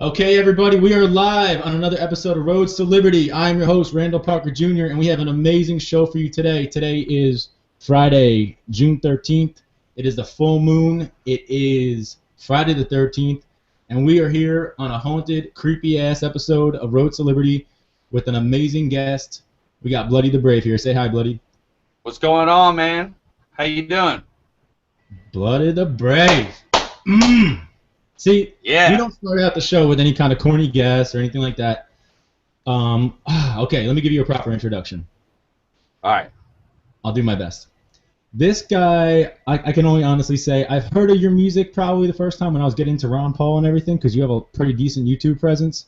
Okay, everybody, we are live on another episode of Roads to Liberty. I am your host, Randall Parker Jr., and we have an amazing show for you today. Today is Friday, June 13th. It is the full moon. It is Friday the 13th, and we are here on a haunted, creepy-ass episode of Roads to Liberty with an amazing guest. We got Bloody the Brave here. Say hi, Bloody. What's going on, man? How you doing? Bloody the Brave. See, Yeah. we don't start out the show with any kind of corny guess or anything like that. Okay, let me give you a proper introduction. All right. I'll do my best. This guy, I can only honestly say, I've heard of your music probably the first time when I was getting into Ron Paul and everything, because you have a pretty decent YouTube presence.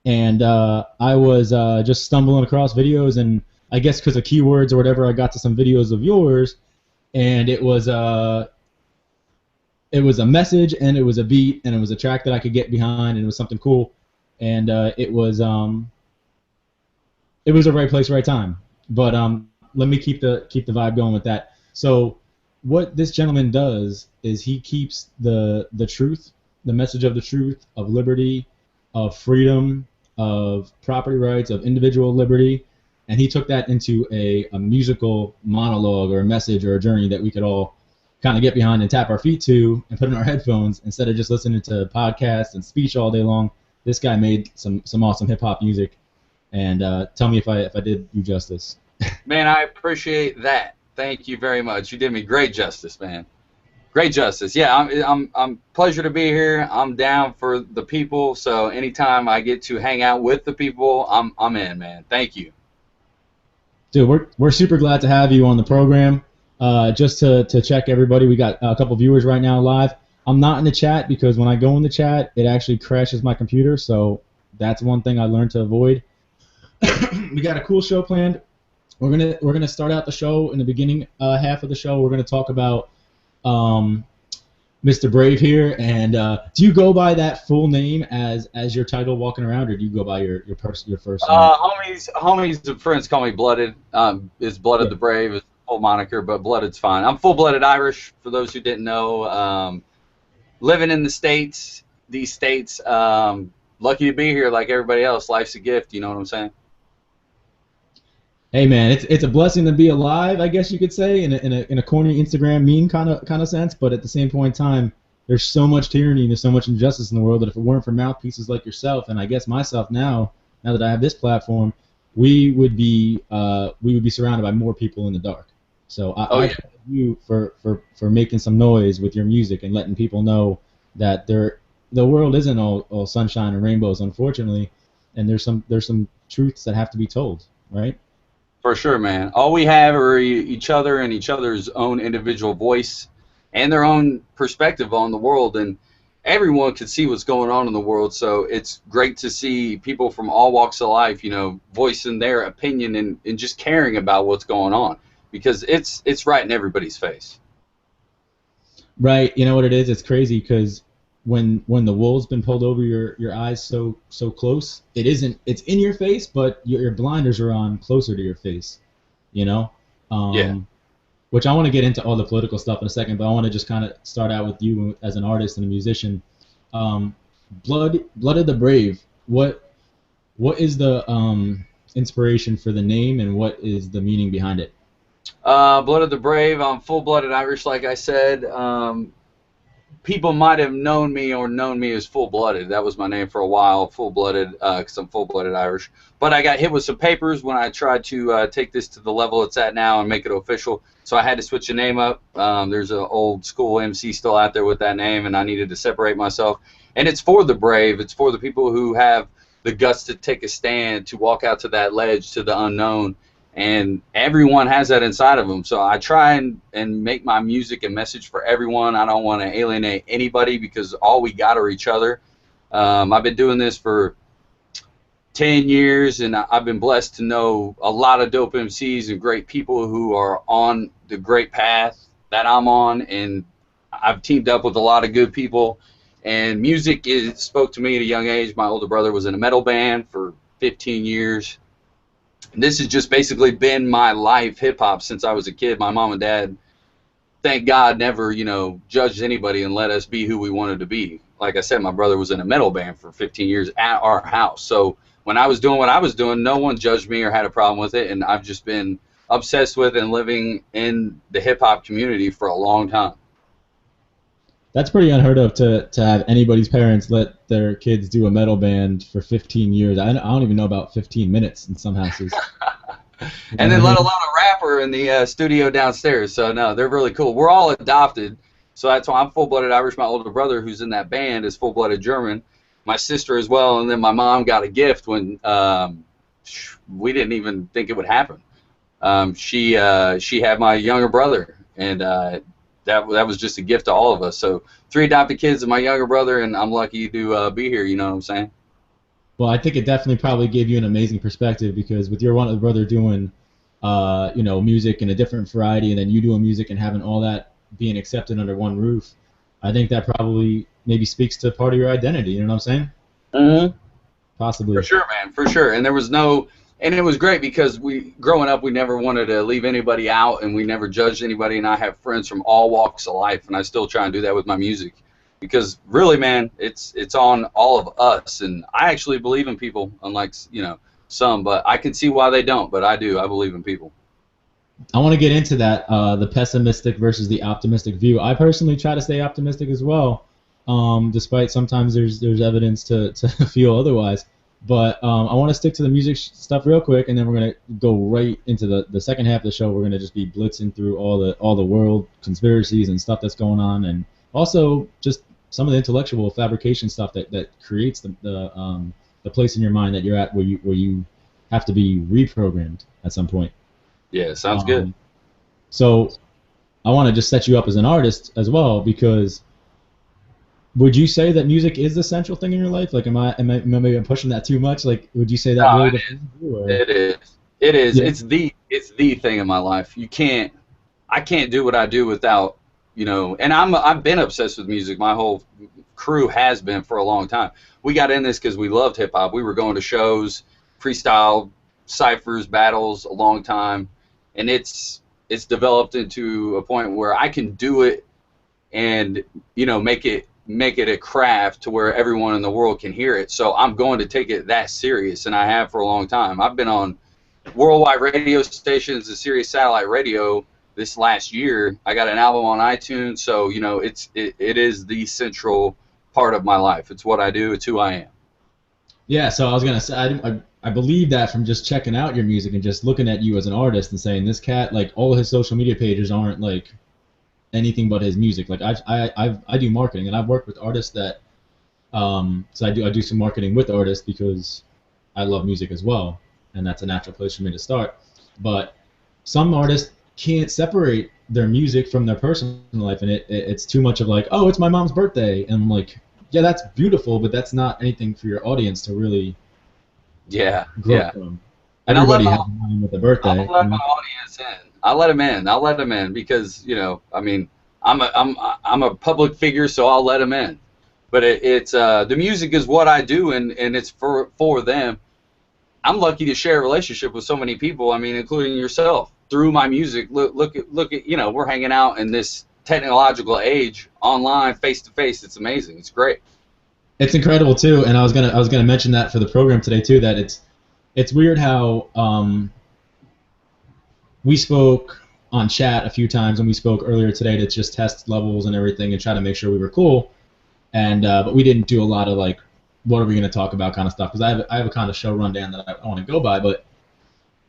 And I was just stumbling across videos, and I guess because of keywords or whatever, I got to some videos of yours, and it was a message, and it was a beat, and it was a track that I could get behind, and it was something cool, and it was a right place, right time. But let me keep the vibe going with that. So what this gentleman does is he keeps the truth, the message of the truth, of liberty, of freedom, of property rights, of individual liberty, and he took that into a musical monologue or a message or a journey that we could all kind of get behind and tap our feet to and put in our headphones instead of just listening to podcasts and speech all day long. This guy made some awesome hip-hop music, and tell me if I did you justice. Man, I appreciate that. Thank you very much. You did me great justice, man. Great justice. Yeah, I'm pleasure to be here. I'm down for the people, so anytime I get to hang out with the people, I'm in, man. Thank you. Dude, we're super glad to have you on the program. Just to check everybody, we got a couple viewers right now live. I'm not in the chat because when I go in the chat, it actually crashes my computer, so that's one thing I learned to avoid. We got a cool show planned. We're gonna start out the show in the beginning half of the show. We're gonna talk about Mr. Brave here, and do you go by that full name as your title walking around, or do you go by your first name? Homies and friends call me Blooded. It's Blooded the Brave. It's full moniker, but Blooded's fine. I'm full-blooded Irish, for those who didn't know. Living in the States, these states, lucky to be here like everybody else. Life's a gift, you know what I'm saying? Hey man, it's a blessing to be alive, I guess you could say, in a corny Instagram meme kind of sense. But at the same point in time, there's so much tyranny, and there's so much injustice in the world that if it weren't for mouthpieces like yourself, and I guess myself now that I have this platform, we would be surrounded by more people in the dark. So I thank you for making some noise with your music and letting people know that the world isn't all sunshine and rainbows, unfortunately, and there's some truths that have to be told, right? For sure, man. All we have are each other and each other's own individual voice and their own perspective on the world, and everyone can see what's going on in the world, so it's great to see people from all walks of life, you know, voicing their opinion and just caring about what's going on, because it's right in everybody's face. Right. You know what it is? It's crazy because when the wool's been pulled over your eyes so close, it's in your face, but your blinders are on closer to your face, you know? Yeah. Which I want to get into all the political stuff in a second, but I want to just kind of start out with you as an artist and a musician. Blooded the Brave, what is the inspiration for the name, and what is the meaning behind it? Blooded the Brave, I'm full-blooded Irish, like I said. People might have known me as full-blooded. That was my name for a while, full-blooded, because I'm full-blooded Irish. But I got hit with some papers when I tried to take this to the level it's at now and make it official. So I had to switch the name up. There's an old school MC still out there with that name, and I needed to separate myself. And it's for the brave. It's for the people who have the guts to take a stand, to walk out to that ledge, to the unknown. And everyone has that inside of them. So I try and make my music a message for everyone. I don't want to alienate anybody, because all we got are each other. I've been doing this for 10 years, and I've been blessed to know a lot of dope MCs and great people who are on the great path that I'm on, and I've teamed up with a lot of good people. And music spoke to me at a young age. My older brother was in a metal band for 15 years. This has just basically been my life, hip-hop, since I was a kid. My mom and dad, thank God, never, judged anybody and let us be who we wanted to be. like I said, my brother was in a metal band for 15 years at our house. So when I was doing what I was doing, no one judged me or had a problem with it, and I've just been obsessed with and living in the hip hop community for a long time. That's pretty unheard of to have anybody's parents let their kids do a metal band for 15 years. I don't even know about 15 minutes in some houses. And then let alone a rapper in the studio downstairs. So no, they're really cool. We're all adopted, so that's why I'm full-blooded Irish. My older brother, who's in that band, is full-blooded German. My sister as well, and then my mom got a gift when we didn't even think it would happen. She had my younger brother, and that was just a gift to all of us. So 3 adopted kids and my younger brother, and I'm lucky to be here. You know what I'm saying? Well, I think it definitely probably gave you an amazing perspective, because with your one brother doing, music in a different variety, and then you doing music and having all that being accepted under one roof, I think that probably maybe speaks to part of your identity. You know what I'm saying? Mm-hmm. Possibly. For sure, man. For sure. And it was great because growing up, we never wanted to leave anybody out, and we never judged anybody. And I have friends from all walks of life, and I still try and do that with my music. Because really, man, it's on all of us, and I actually believe in people, unlike some, but I can see why they don't, but I do. I believe in people. I want to get into that, the pessimistic versus the optimistic view. I personally try to stay optimistic as well, despite sometimes there's evidence to feel otherwise. But I want to stick to the music stuff real quick, and then we're gonna go right into the second half of the show. We're gonna just be blitzing through all the world conspiracies and stuff that's going on, and also just some of the intellectual fabrication stuff that creates the place in your mind that you're at where you have to be reprogrammed at some point. Yeah, sounds good. So I want to just set you up as an artist as well, because would you say that music is the central thing in your life? Like, am I maybe pushing that too much? Like, would you say that really defines you? Or? It is. Yeah. It's the thing in my life. I can't do what I do without, and I've been obsessed with music. My whole crew has been for a long time. We got in this because we loved hip hop. We were going to shows, freestyle, ciphers, battles a long time, and it's developed into a point where I can do it and make it a craft to where everyone in the world can hear it. So I'm going to take it that serious, and I have for a long time. I've been on worldwide radio stations and Sirius satellite radio this last year. I got an album on iTunes, so it is the central part of my life. It's what I do. It's who I am. Yeah, so I was gonna say I believe that from just checking out your music and just looking at you as an artist and saying, this cat, like, all of his social media pages aren't like anything but his music. Like, I do marketing, and I've worked with artists that so I do some marketing with artists because I love music as well, and that's a natural place for me to start. But some artists can't separate their music from their personal life, and it's too much of like, oh, it's my mom's birthday, and I'm like, yeah, that's beautiful, but that's not anything for your audience to really grow from. Everybody has a mind with a birthday. I'll let my audience in. I'll let them in because I'm a public figure, so I'll let them in. But it's the music is what I do, and it's for them. I'm lucky to share a relationship with so many people. I mean, including yourself, through my music. Look at we're hanging out in this technological age, online, face to face. It's amazing. It's great. It's incredible too, and I was gonna mention that for the program today too. That it's weird how we spoke on chat a few times, and we spoke earlier today to just test levels and everything and try to make sure we were cool. And but we didn't do a lot of like, what are we going to talk about kind of stuff, because I have a kind of show rundown that I want to go by. But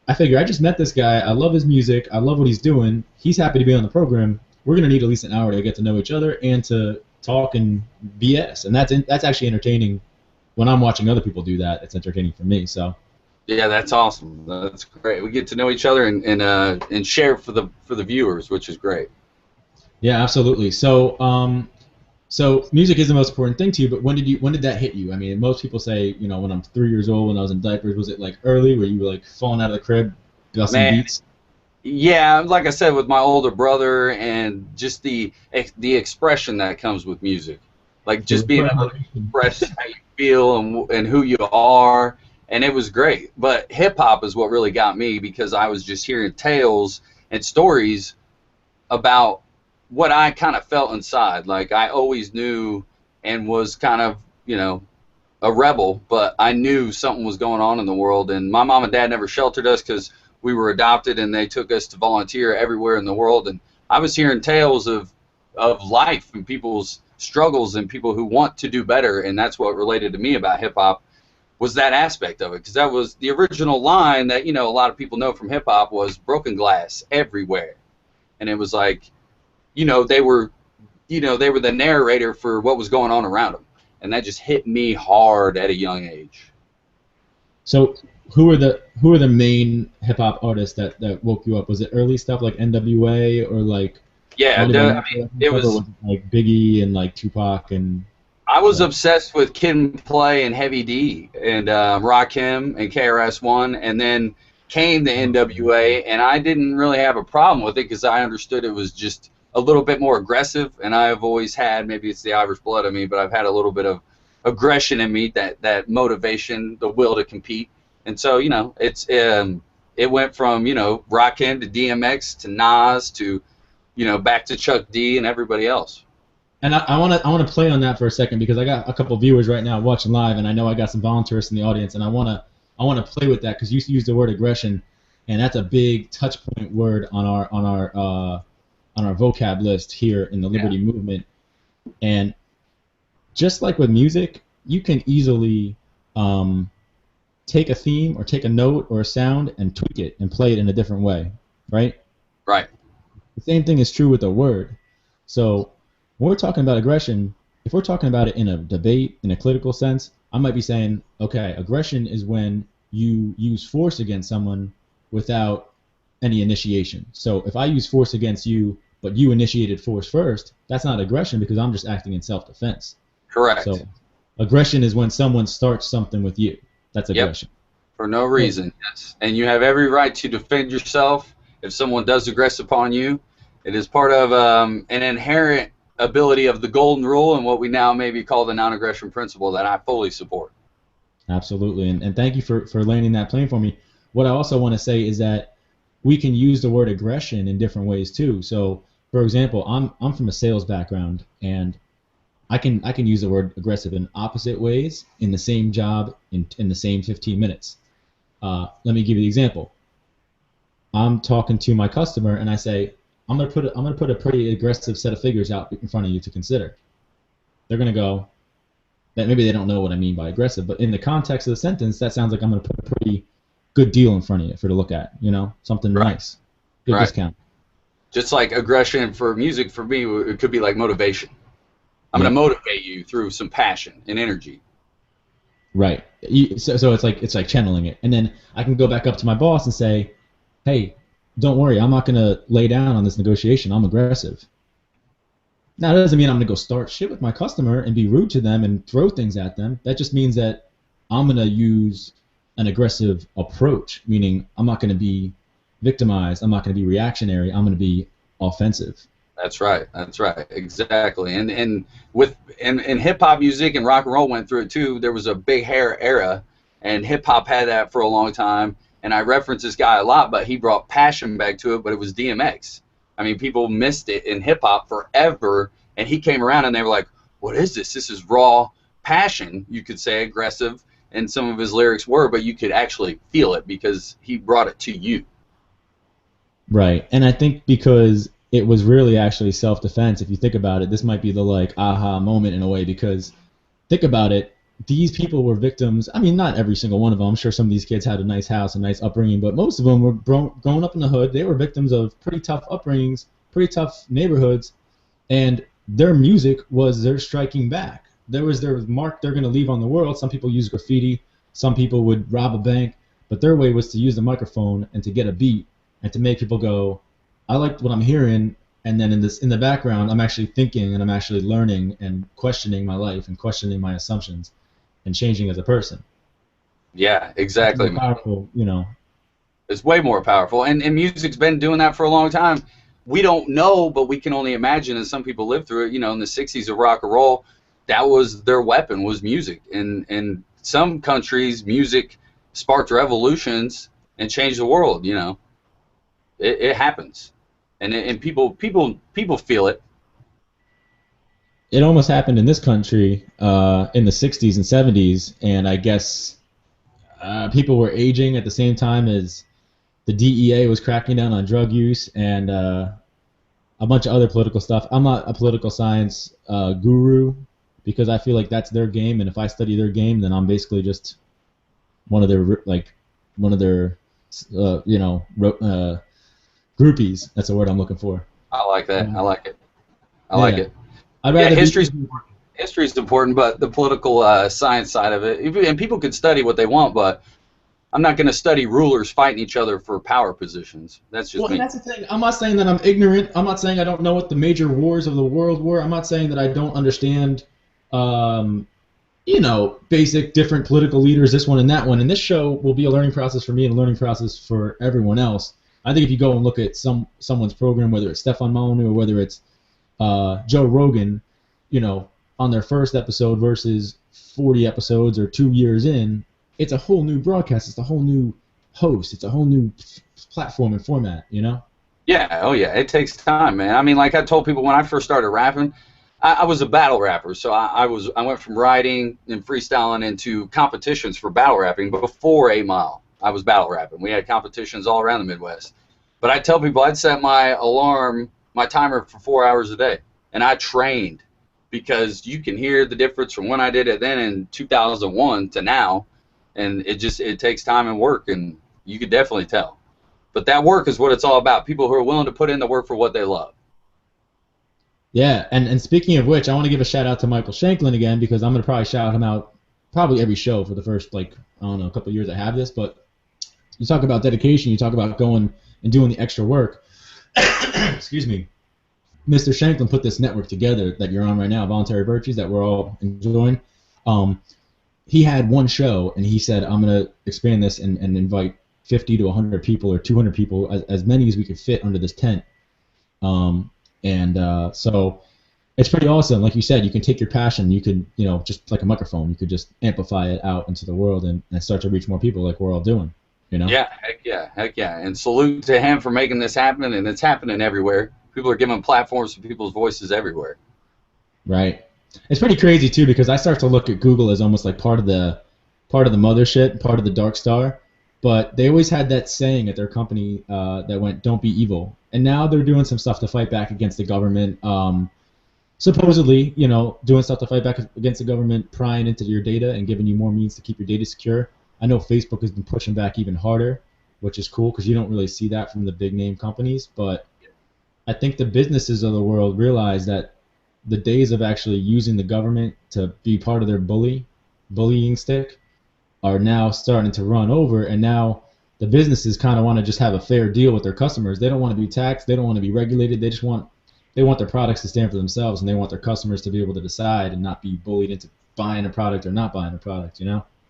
I figure I just met this guy. I love his music. I love what he's doing. He's happy to be on the program. We're going to need at least an hour to get to know each other and to talk and BS. And that's actually entertaining. When I'm watching other people do that, it's entertaining for me. So. Yeah, that's awesome. That's great. We get to know each other and share for the viewers, which is great. Yeah, absolutely. So so music is the most important thing to you, but when did that hit you? I mean, most people say, when I'm 3 years old, when I was in diapers. Was it like early, where you were like falling out of the crib, busting beats? Yeah, like I said, with my older brother, and just the expression that comes with music, like just being able to express how you feel and who you are. And it was great. But hip-hop is what really got me, because I was just hearing tales and stories about what I kind of felt inside. Like, I always knew and was kind of, a rebel, but I knew something was going on in the world. And my mom and dad never sheltered us because we were adopted, and they took us to volunteer everywhere in the world. And I was hearing tales of life and people's struggles and people who want to do better, and that's what related to me about hip hop, was that aspect of it, because that was the original line that a lot of people know from hip hop was broken glass everywhere, and it was like, they were the narrator for what was going on around them, and that just hit me hard at a young age. So who are the main hip hop artists that woke you up? Was it early stuff like NWA or like? Yeah, it was like Biggie and like Tupac and. I was obsessed with Kid and Play and Heavy D and Rakim and KRS-One, and then came the NWA, and I didn't really have a problem with it because I understood it was just a little bit more aggressive, and I've always had, maybe it's the Irish blood of me, but I've had a little bit of aggression in me, that motivation, the will to compete. And so, it went from, Rakim to DMX to Nas to, back to Chuck D and everybody else. And I want to play on that for a second because I got a couple viewers right now watching live, and I know I got some voluntarists in the audience, and I want to play with that because you used the word aggression, and that's a big touch point word on our vocab list here in the Liberty Movement. And just like with music, you can easily take a theme or take a note or a sound and tweak it and play it in a different way, right? Right. The same thing is true with a word. So when we're talking about aggression, if we're talking about it in a debate, in a political sense, I might be saying, okay, aggression is when you use force against someone without any initiation. So if I use force against you, but you initiated force first, that's not aggression because I'm just acting in self-defense. Correct. So aggression is when someone starts something with you. That's aggression. Yep. For no reason, yes. And you have every right to defend yourself if someone does aggress upon you. It is part of an inherent ability of the golden rule and what we now maybe call the non-aggression principle that I fully support. Absolutely, and thank you for landing that plane for me. What I also want to say is that we can use the word aggression in different ways too. So, for example, I'm from a sales background, and I can use the word aggressive in opposite ways in the same job in the same 15 minutes. Let me give you the example. I'm talking to my customer, and I say, I'm gonna put a pretty aggressive set of figures out in front of you to consider. They're gonna go, that maybe they don't know what I mean by aggressive, but in the context of the sentence, that sounds like I'm gonna put a pretty good deal in front of you for to look at, something nice, good discount. Just like aggression for music, for me, it could be like motivation. I'm gonna motivate you through some passion and energy. Right. So it's like channeling it, and then I can go back up to my boss and say, hey, don't worry, I'm not going to lay down on this negotiation. I'm aggressive. Now, that doesn't mean I'm going to go start shit with my customer and be rude to them and throw things at them. That just means that I'm going to use an aggressive approach, meaning I'm not going to be victimized. I'm not going to be reactionary. I'm going to be offensive. That's right. Exactly. And hip-hop music and rock and roll went through it too. There was a big hair era, and hip-hop had that for a long time. And I reference this guy a lot, but he brought passion back to it, but it was DMX. I mean, people missed it in hip-hop forever, and he came around and they were like, what is this? This is raw passion, you could say, aggressive, and some of his lyrics were, but you could actually feel it because he brought it to you. Right, and I think because it was really actually self-defense, if you think about it, this might be the like aha moment in a way, because think about it, these people were victims. I mean, not every single one of them. I'm sure some of these kids had a nice house, a nice upbringing, but most of them were growing up in the hood. They were victims of pretty tough upbringings, pretty tough neighborhoods, and their music was their striking back. There was their mark they're going to leave on the world. Some people use graffiti. Some people would rob a bank, but their way was to use the microphone and to get a beat and to make people go, I like what I'm hearing, and then in the background, I'm actually thinking and I'm actually learning and questioning my life and questioning my assumptions and changing as a person. Yeah, exactly. It's powerful, It's way more powerful, and music's been doing that for a long time. We don't know, but we can only imagine, and some people lived through it. In the 60s of rock and roll, that was their weapon, was music. And in some countries, music sparked revolutions and changed the world. It happens, and people feel it. it almost happened in this country in the 60s and 70s, and I guess people were aging at the same time as the DEA was cracking down on drug use and a bunch of other political stuff. I'm not a political science guru because I feel like that's their game, and if I study their game, then I'm basically just one of their groupies. That's the word I'm looking for. I like that. I like it. I like it. I'd rather history's important, but the political science side of it, and people could study what they want, but I'm not going to study rulers fighting each other for power positions. That's just me. And that's the thing. I'm not saying that I'm ignorant. I'm not saying I don't know what the major wars of the world were. I'm not saying that I don't understand, basic different political leaders, this one and that one. And this show will be a learning process for me and a learning process for everyone else. I think if you go and look at someone's program, whether it's Stefan Molyneux or whether it's Joe Rogan, on their first episode versus 40 episodes or 2 years in, it's a whole new broadcast. It's a whole new host. It's a whole new platform and format, Yeah, oh yeah, it takes time, man. I mean, like I told people when I first started rapping, I was a battle rapper. So I went from writing and freestyling into competitions for battle rapping before 8 Mile. I was battle rapping. We had competitions all around the Midwest. But I tell people I'd set my timer for 4 hours a day, and I trained because you can hear the difference from when I did it then in 2001 to now. And it takes time and work, and you could definitely tell. But that work is what it's all about. People who are willing to put in the work for what they love. Yeah, and speaking of which, I want to give a shout out to Michael Shanklin again, because I'm going to probably shout him out probably every show for the first, a couple of years I have this. But you talk about dedication, you talk about going and doing the extra work. Excuse me. Mr. Shanklin put this network together that you're on right now, Voluntary Virtues, that we're all enjoying. He had one show, and he said, I'm going to expand this and invite 50 to 100 people or 200 people, as many as we could fit under this tent. So it's pretty awesome. Like you said, you can take your passion, you can, just like a microphone, you could just amplify it out into the world and start to reach more people like we're all doing, Yeah, heck yeah. And salute to him for making this happen, and it's happening everywhere. People are giving platforms to people's voices everywhere. Right. It's pretty crazy too, because I start to look at Google as almost like part of the mothership, part of the dark star. But they always had that saying at their company that went, "Don't be evil." And now they're doing some stuff to fight back against the government. Supposedly, doing stuff to fight back against the government, prying into your data and giving you more means to keep your data secure. I know Facebook has been pushing back even harder, which is cool because you don't really see that from the big name companies. But I think the businesses of the world realize that the days of actually using the government to be part of their bullying stick are now starting to run over, and now the businesses kind of want to just have a fair deal with their customers. They don't want to be taxed. They don't want to be regulated. They want their products to stand for themselves, and they want their customers to be able to decide and not be bullied into buying a product or not buying a product,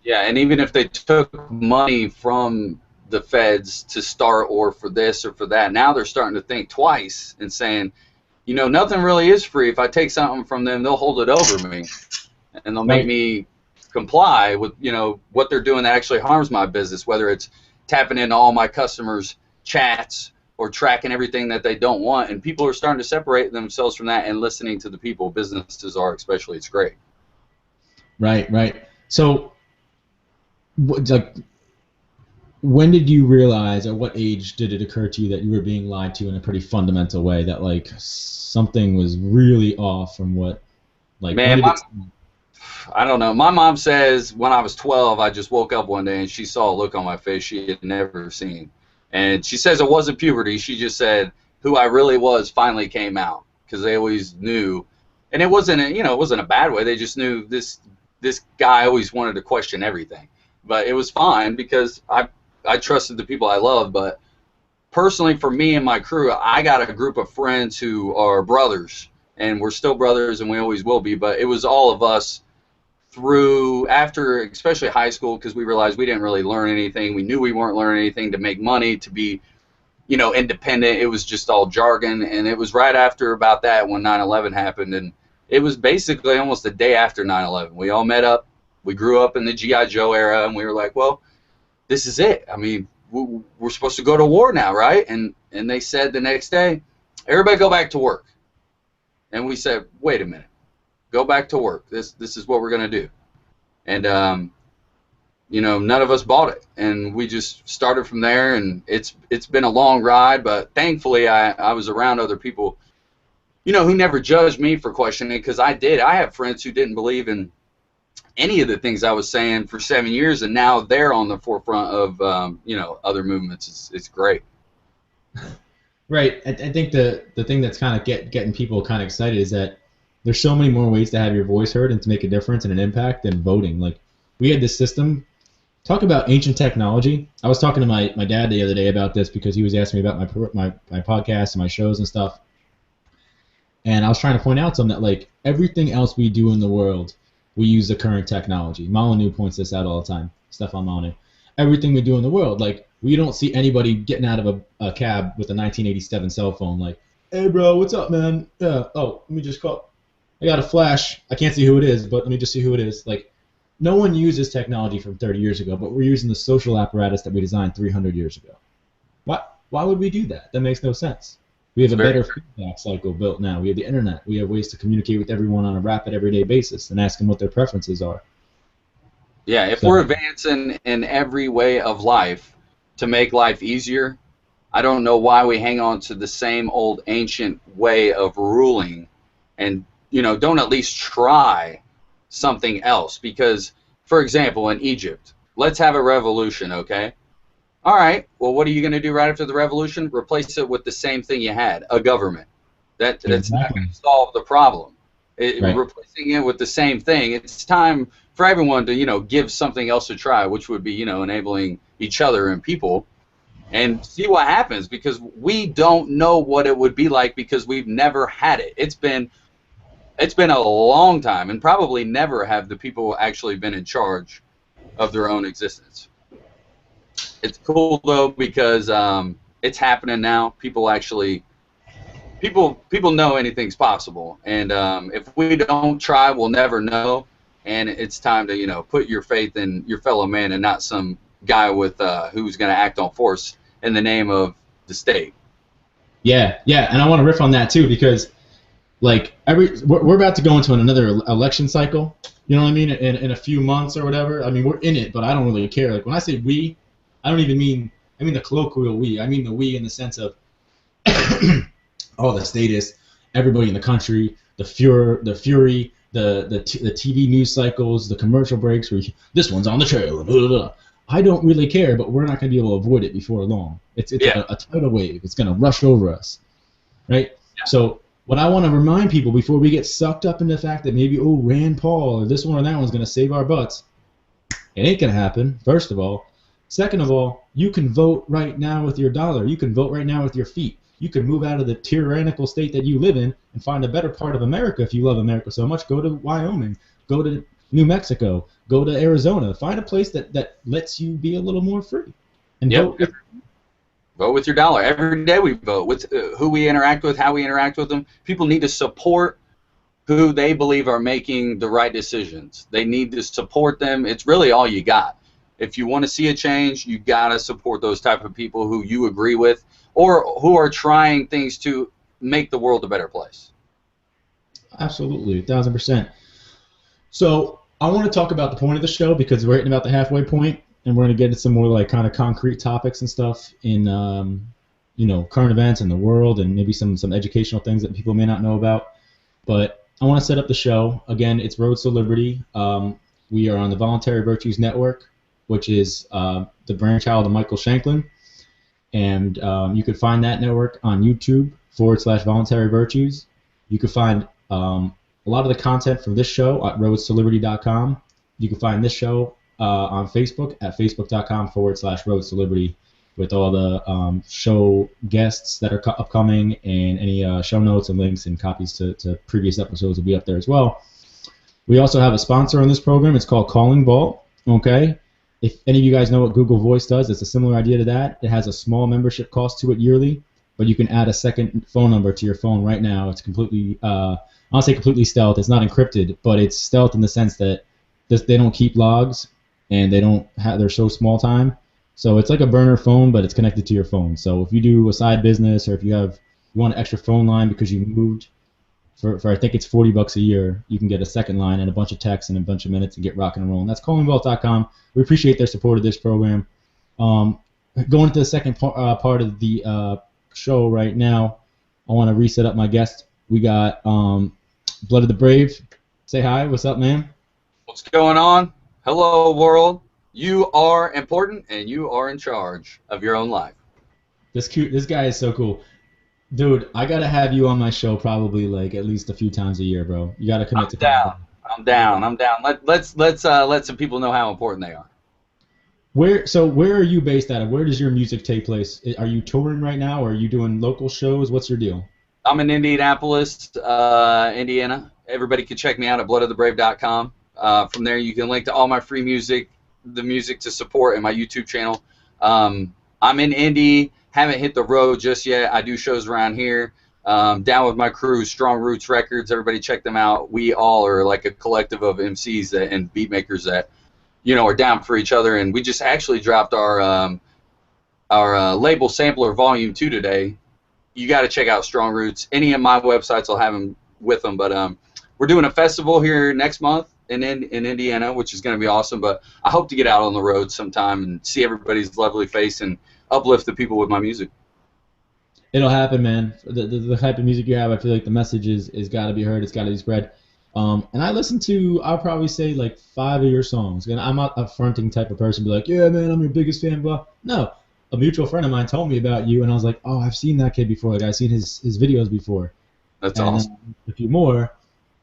Yeah, and even if they took money from the feds to start or for this or for that, now they're starting to think twice and saying, nothing really is free. If I take something from them, they'll hold it over me, and they'll make me comply with, what they're doing that actually harms my business, whether it's tapping into all my customers' chats or tracking everything that they don't want. And people are starting to separate themselves from that and listening to the people. Businesses are especially. It's great. Right. So, when did you realize, at what age did it occur to you that you were being lied to in a pretty fundamental way, that something was really off from what, man, I don't know. My mom says when I was 12, I just woke up one day and she saw a look on my face she had never seen. And she says it wasn't puberty. She just said who I really was finally came out, because they always knew. And it wasn't a bad way. They just knew this guy always wanted to question everything. But it was fine because I trusted the people I loved. But personally, for me and my crew, I got a group of friends who are brothers, and we're still brothers, and we always will be. But it was all of us through after, especially high school, because we realized we didn't really learn anything. We knew we weren't learning anything to make money, to be, independent. It was just all jargon. And it was right after about that when 9/11 happened, and it was basically almost the day after 9/11. We all met up. We grew up in the G.I. Joe era, and we were like, well, this is it. I mean, we're supposed to go to war now, right? And they said the next day, everybody go back to work. And we said, wait a minute. Go back to work. This is what we're gonna do. And none of us bought it, and we just started from there. And it's been a long ride, but thankfully I was around other people, who never judged me for questioning, because I did. I have friends who didn't believe in any of the things I was saying for 7 years, and now they're on the forefront of other movements. It's great. Right. I think the thing that's kind of getting people kind of excited is that there's so many more ways to have your voice heard and to make a difference and an impact than voting. Like, we had this system. Talk about ancient technology. I was talking to my dad the other day about this because he was asking me about my podcast and my shows and stuff. And I was trying to point out to him that, like, everything else we do in the world, we use the current technology. Molyneux points this out all the time, Stefan Molyneux. Everything we do in the world, like, we don't see anybody getting out of a cab with a 1987 cell phone like, hey, bro, what's up, man? Yeah, oh, let me just call. I got a flash. I can't see who it is, but let me just see who it is. Like, no one uses technology from 30 years ago, but we're using the social apparatus that we designed 300 years ago. Why would we do that? That makes no sense. We have a better feedback cycle built now. We have the internet. We have ways to communicate with everyone on a rapid, everyday basis and ask them what their preferences are. Yeah, if we're advancing in every way of life to make life easier, I don't know why we hang on to the same old ancient way of ruling and, don't at least try something else. Because, for example, in Egypt, let's have a revolution, okay? All right, well, what are you going to do right after the revolution? Replace it with the same thing you had, a government. That's not going to solve the problem. Right. Replacing it with the same thing, it's time for everyone to, give something else a try, which would be, enabling each other and people, and see what happens, because we don't know what it would be like because we've never had it. It's been a long time, and probably never have the people actually been in charge of their own existence. It's cool though because it's happening now. People know anything's possible, and if we don't try, we'll never know. And it's time to put your faith in your fellow man and not some guy with who's going to act on force in the name of the state. Yeah, and I want to riff on that too because, like, we're about to go into another election cycle. You know what I mean? In a few months or whatever. I mean, we're in it, but I don't really care. Like, when I say we, I don't even mean the colloquial we. I mean the we in the sense of all the statists, everybody in the country, the fury, the TV news cycles, the commercial breaks where this one's on the trail. Blah, blah, blah. I don't really care, but we're not going to be able to avoid it before long. It's a tidal wave. It's going to rush over us, right? Yeah. So what I want to remind people before we get sucked up into the fact that maybe, Rand Paul or this one or that one's going to save our butts, it ain't going to happen, first of all. Second of all, you can vote right now with your dollar. You can vote right now with your feet. You can move out of the tyrannical state that you live in and find a better part of America if you love America so much. Go to Wyoming. Go to New Mexico. Go to Arizona. Find a place that lets you be a little more free. And vote with your dollar. Every day we vote with who we interact with, how we interact with them. People need to support who they believe are making the right decisions. They need to support them. It's really all you got. If you want to see a change, you got to support those type of people who you agree with or who are trying things to make the world a better place. Absolutely, 1,000%. So I want to talk about the point of the show because we're hitting about the halfway point, and we're going to get into some more like kind of concrete topics and stuff in current events in the world and maybe some educational things that people may not know about. But I want to set up the show. Again, it's Roads to Liberty. We are on the Voluntary Virtues Network, which is the brainchild of Michael Shanklin. And you can find that network on YouTube/Voluntary Virtues. You can find a lot of the content from this show at roadstoliberty.com. You can find this show on Facebook at facebook.com/Roads to Liberty with all the show guests that are upcoming, and any show notes and links and copies to previous episodes will be up there as well. We also have a sponsor on this program. It's called Calling Vault. Okay? If any of you guys know what Google Voice does, it's a similar idea to that. It has a small membership cost to it yearly, but you can add a second phone number to your phone right now. It's completely, I'll say completely stealth. It's not encrypted, but it's stealth in the sense that they don't keep logs and they're so small time. So it's like a burner phone, but it's connected to your phone. So if you do a side business or if you want an extra phone line because you moved, for I think it's $40 a year, you can get a second line and a bunch of texts and a bunch of minutes and get rocking and rolling. That's callingvault.com. We appreciate their support of this program. Going to the second part of the show right now, I want to reset up my guest. We got Blood of the Brave. Say hi. What's up, man? What's going on? Hello, world. You are important, and you are in charge of your own life. This guy is so cool. Dude, I gotta have you on my show probably like at least a few times a year, bro. You gotta commit to down. I'm down. Let's let some people know how important they are. Where are you based out of? Where does your music take place? Are you touring right now, or are you doing local shows? What's your deal? I'm in Indianapolis, Indiana. Everybody can check me out at bloodofthebrave.com. From there, you can link to all my free music, the music to support, and my YouTube channel. I'm in Indy. Haven't hit the road just yet. I do shows around here. Down with my crew, Strong Roots Records. Everybody check them out. We all are like a collective of MCs and beat makers that, you know, are down for each other. And we just actually dropped our label sampler volume 2 today. You got to check out Strong Roots. Any of my websites will have them with them. But we're doing a festival here next month in Indiana, which is going to be awesome. But I hope to get out on the road sometime and see everybody's lovely face and uplift the people with my music. It'll happen, man. The type of music you have, I feel like the message is got to be heard. It's got to be spread. And I listen to, I'll probably say like 5 of your songs. And I'm not a fronting type of person, be like, yeah, man, I'm your biggest fan, blah. No, a mutual friend of mine told me about you, and I was like, oh, I've seen that kid before. Like, I've seen his videos before. That's and awesome. A few more,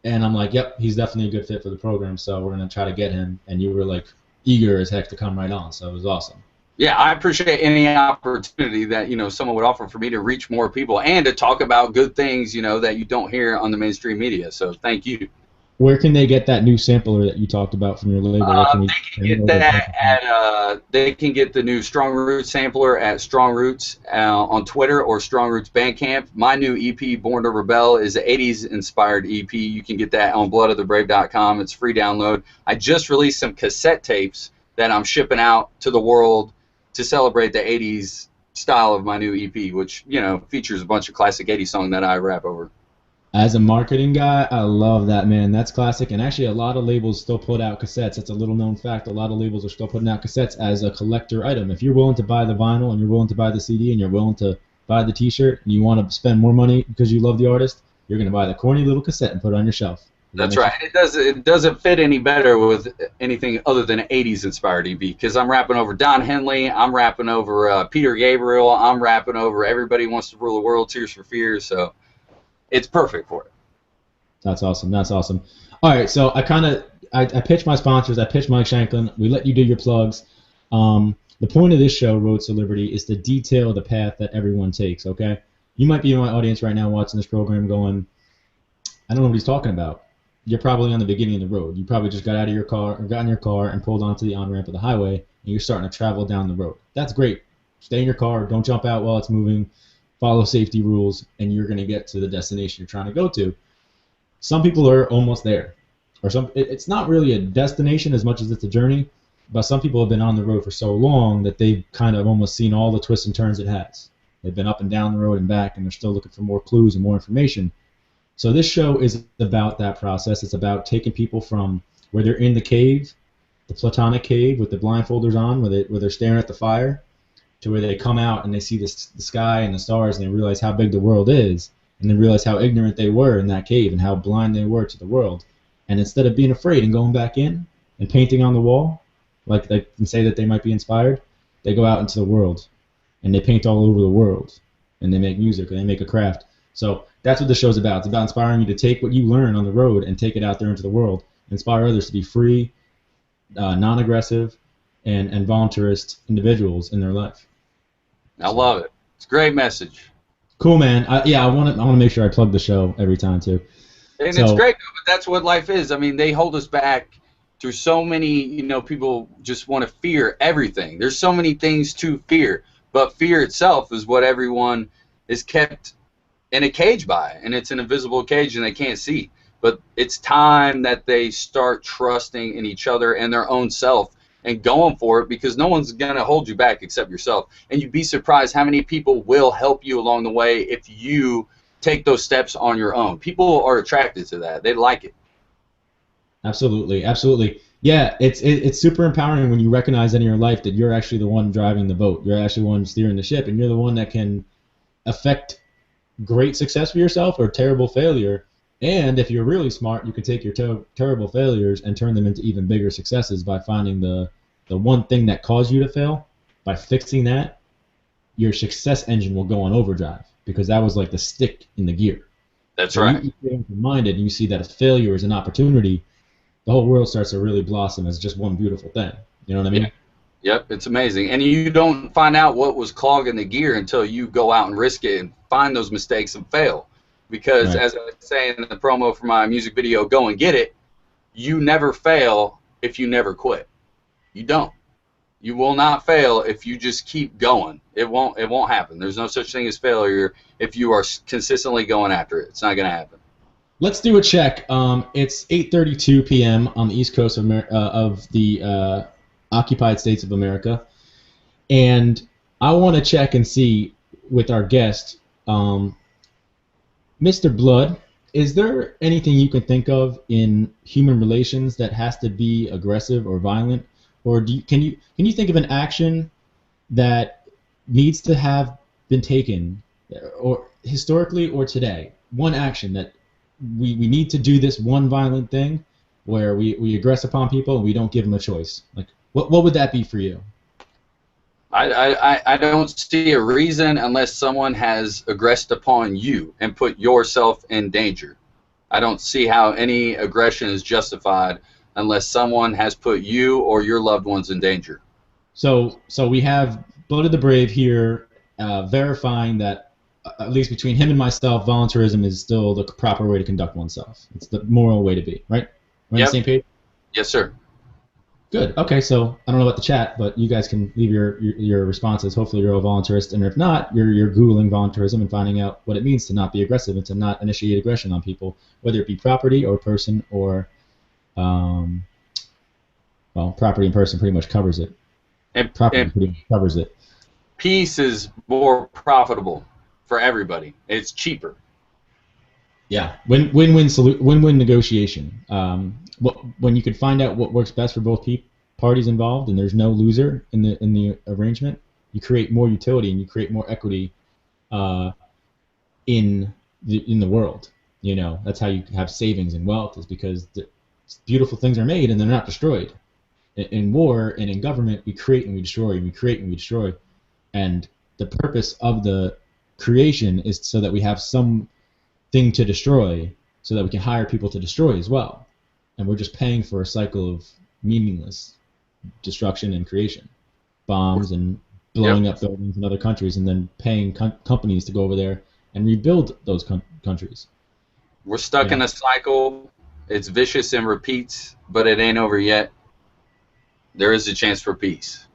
and I'm like, yep, he's definitely a good fit for the program, so we're going to try to get him. And you were like eager as heck to come right on, so it was awesome. Yeah, I appreciate any opportunity that, you know, someone would offer for me to reach more people and to talk about good things, you know, that you don't hear on the mainstream media. So thank you. Where can they get that new sampler that you talked about from your label? They can get the new Strong Roots sampler at Strong Roots on Twitter or Strong Roots Bandcamp. My new EP, Born to Rebel, is an 80s inspired EP. You can get that on bloodofthebrave.com. It's free download. I just released some cassette tapes that I'm shipping out to the world to celebrate the 80s style of my new EP, which, you know, features a bunch of classic 80s songs that I rap over. As a marketing guy, I love that, man. That's classic. And actually, a lot of labels still put out cassettes. It's a little known fact. A lot of labels are still putting out cassettes as a collector item. If you're willing to buy the vinyl and you're willing to buy the CD and you're willing to buy the T-shirt and you want to spend more money because you love the artist, you're going to buy the corny little cassette and put it on your shelf. That's right. It doesn't fit any better with anything other than an 80s inspired EP, because I'm rapping over Don Henley, I'm rapping over Peter Gabriel, I'm rapping over Everybody Wants to Rule the World, Tears for Fears, so it's perfect for it. That's awesome. That's awesome. All right, so I pitch my sponsors. I pitch Mike Shanklin. We let you do your plugs. The point of this show, Roads to Liberty, is to detail the path that everyone takes, okay? You might be in my audience right now watching this program going, I don't know what he's talking about. You're probably on the beginning of the road. You probably just got out of your car or got in your car and pulled onto the on-ramp of the highway, and you're starting to travel down the road. That's great. Stay in your car. Don't jump out while it's moving. Follow safety rules, and you're going to get to the destination you're trying to go to. Some people are almost there. It's not really a destination as much as it's a journey, but some people have been on the road for so long that they've kind of almost seen all the twists and turns it has. They've been up and down the road and back, and they're still looking for more clues and more information. So this show is about that process. It's about taking people from where they're in the cave, the Platonic cave with the blindfolders on, where they're staring at the fire, to where they come out and they see the sky and the stars, and they realize how big the world is, and they realize how ignorant they were in that cave and how blind they were to the world. And instead of being afraid and going back in and painting on the wall, like they can say that they might be inspired, they go out into the world and they paint all over the world, and they make music and they make a craft. So that's what the show's about. It's about inspiring you to take what you learn on the road and take it out there into the world, inspire others to be free, non-aggressive, and voluntarist individuals in their life. I love it. It's a great message. Cool, man. I want to make sure I plug the show every time too. And it's great, but that's what life is. I mean, they hold us back through so many, people just want to fear everything. There's so many things to fear, but fear itself is what everyone is kept in a cage by, and it's an invisible cage and they can't see. But it's time that they start trusting in each other and their own self and going for it, because no one's going to hold you back except yourself. And you'd be surprised how many people will help you along the way if you take those steps on your own. People are attracted to that. They like it. Absolutely, absolutely. Yeah, it's super empowering when you recognize in your life that you're actually the one driving the boat. You're actually the one steering the ship, and you're the one that can affect great success for yourself or terrible failure. And if you're really smart, you can take your terrible failures and turn them into even bigger successes by finding the one thing that caused you to fail. By fixing that, your success engine will go on overdrive, because that was like the stick in the gear. That's so right. You get open-minded and you see that a failure is an opportunity, the whole world starts to really blossom as just one beautiful thing. You know what I mean? Yeah. Yep, it's amazing. And you don't find out what was clogging the gear until you go out and risk it and find those mistakes and fail. Because Right. as I was saying in the promo for my music video, Go and Get It, you never fail if you never quit. You don't. You will not fail if you just keep going. It won't happen. There's no such thing as failure if you are consistently going after it. It's not going to happen. Let's do a check. It's 8:32 p.m. on the East Coast of the occupied states of America, and I want to check and see with our guest, Mr. Blood. Is there anything you can think of in human relations that has to be aggressive or violent, or can you think of an action that needs to have been taken, or historically or today? One action that we need to do, this one violent thing where we aggress upon people and we don't give them a choice. Like, what would that be for you? I don't see a reason unless someone has aggressed upon you and put yourself in danger. I don't see how any aggression is justified unless someone has put you or your loved ones in danger. So we have Blood of the Brave here verifying that, at least between him and myself, voluntarism is still the proper way to conduct oneself. It's the moral way to be, right? We're on the same page? Yes, sir. Good. Okay, so I don't know about the chat, but you guys can leave your responses. Hopefully you're a voluntarist, and if not, you're Googling voluntarism and finding out what it means to not be aggressive and to not initiate aggression on people, whether it be property or person or, well, property and person pretty much covers it. Property pretty much covers it. Peace is more profitable for everybody. It's cheaper. Yeah, win-win negotiation. When you can find out what works best for both parties involved, and there's no loser in the arrangement, you create more utility and you create more equity in the world. You know, that's how you have savings and wealth, is because beautiful things are made and they're not destroyed. In war and in government, we create and we destroy, and we create and we destroy, and the purpose of the creation is so that we have some thing to destroy, so that we can hire people to destroy as well. And we're just paying for a cycle of meaningless destruction and creation, bombs and blowing up buildings in other countries, and then paying companies to go over there and rebuild those countries. We're stuck in a cycle. It's vicious and repeats, but it ain't over yet. There is a chance for peace.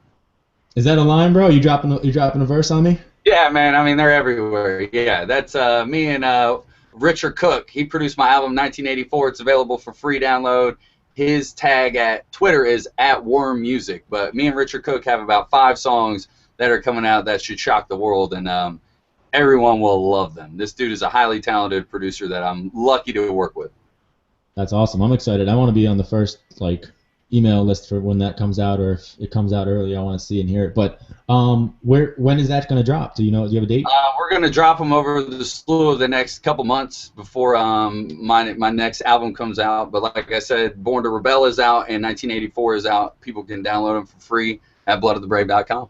Is that a line, bro? You dropping a verse on me? Yeah, man. I mean, they're everywhere. Yeah, that's me and Richard Cook. He produced my album 1984. It's available for free download. His tag at Twitter is @WormMusic. But me and Richard Cook have about 5 songs that are coming out that should shock the world, and everyone will love them. This dude is a highly talented producer that I'm lucky to work with. That's awesome. I'm excited. I want to be on the first email list for when that comes out, or if it comes out early, I want to see and hear it. But when is that going to drop? Do you have a date? We're going to drop them over the slew of the next couple months before my next album comes out. But like I said, Born to Rebel is out and 1984 is out. People can download them for free at bloodofthebrave.com.